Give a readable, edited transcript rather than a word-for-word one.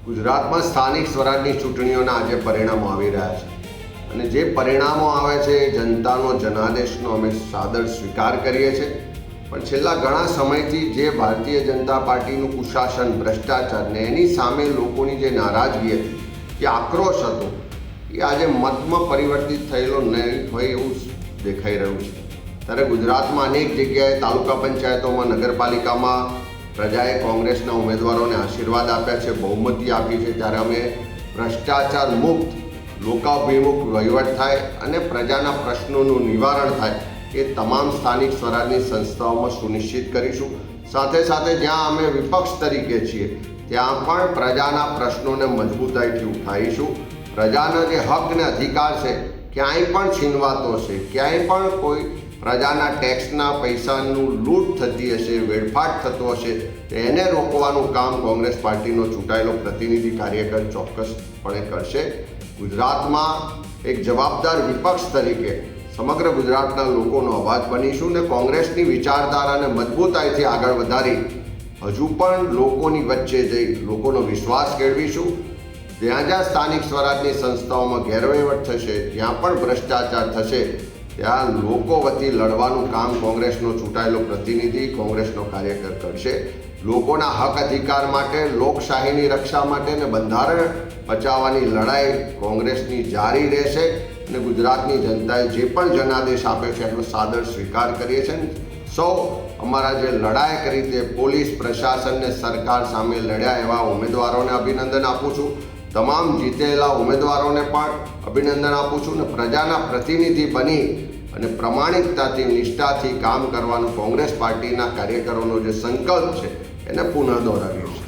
ગુજરાતમાં સ્થાનિક સ્વરાજની ચૂંટણીઓના આજે પરિણામો આવી રહ્યા છે અને જે પરિણામો આવે છે એ જનતાનો જનાદેશનો અમે સાદર સ્વીકાર કરીએ છીએ. પણ છેલ્લા ઘણા સમયથી જે ભારતીય જનતા પાર્ટીનું કુશાસન, ભ્રષ્ટાચાર ને એની સામે લોકોની જે નારાજગી હતી, જે આક્રોશ હતો, એ આજે મતમાં પરિવર્તિત થયેલો નહીં હોય એવું દેખાઈ રહ્યું છે. ત્યારે ગુજરાતમાં અનેક જગ્યાએ તાલુકા પંચાયતોમાં, નગરપાલિકામાં પ્રજાએ કોંગ્રેસના ઉમેદવારોને આશીર્વાદ આપ્યા છે, બહુમતી આપી છે. ત્યારે અમે ભ્રષ્ટાચાર મુક્ત, લોકાભિમુખ વહીવટ થાય અને પ્રજાના પ્રશ્નોનું નિવારણ થાય એ તમામ સ્થાનિક સ્વરાજની સંસ્થાઓમાં સુનિશ્ચિત કરીશું. સાથે સાથે જ્યાં અમે વિપક્ષ તરીકે છીએ ત્યાં પણ પ્રજાના પ્રશ્નોને મજબૂતાઈથી ઉઠાવીશું. પ્રજાના જે હક ને અધિકાર છે ક્યાંય પણ છીનવાતો હશે, ક્યાંય પણ કોઈ પ્રજાના ટેક્સના પૈસાનું લૂંટ થતી હશે, વેડફાટ થતો હશે, તો એને રોકવાનું કામ કોંગ્રેસ પાર્ટીનો ચૂંટાયેલો પ્રતિનિધિ કાર્યકર ચોક્કસપણે કરશે. ગુજરાતમાં એક જવાબદાર વિપક્ષ તરીકે સમગ્ર ગુજરાતના લોકોનો અવાજ બનીશું ને કોંગ્રેસની વિચારધારાને મજબૂતાઈથી આગળ વધારી હજુ પણ લોકોની વચ્ચે જઈ લોકોનો વિશ્વાસ કેળવીશું. જ્યાં જ્યાં સ્થાનિક સ્વરાજની સંસ્થાઓમાં ગેરવહીવટ થશે, જ્યાં પણ ભ્રષ્ટાચાર થશે, ત્યાં લોકો વતી લડવાનું કામ કોંગ્રેસનો ચૂંટાયેલો પ્રતિનિધિ, કોંગ્રેસનો કાર્યકર કરશે. લોકોના હક અધિકાર માટે, લોકશાહીની રક્ષા માટે અને બંધારણ બચાવવાની લડાઈ કોંગ્રેસની જારી રહેશે. અને ગુજરાતની જનતાએ જે પણ જનાદેશ આપ્યો છે એનો સાદર સ્વીકાર કરીએ છીએ. સૌ અમારા જે લડાઈ કરી તે પોલીસ પ્રશાસનને સરકાર સામે લડ્યા એવા ઉમેદવારોને અભિનંદન આપું છું. તમામ જીતેલા ઉમેદવારોને પણ અભિનંદન આપું છું અને પ્રજાના પ્રતિનિધિ બની અને પ્રમાણિકતાથી, નિષ્ઠાથી કામ કરવાનો કોંગ્રેસ પાર્ટીના કાર્યકરોનો જે સંકલ્પ છે એને પુનઃ દોહરાવ્યો છે.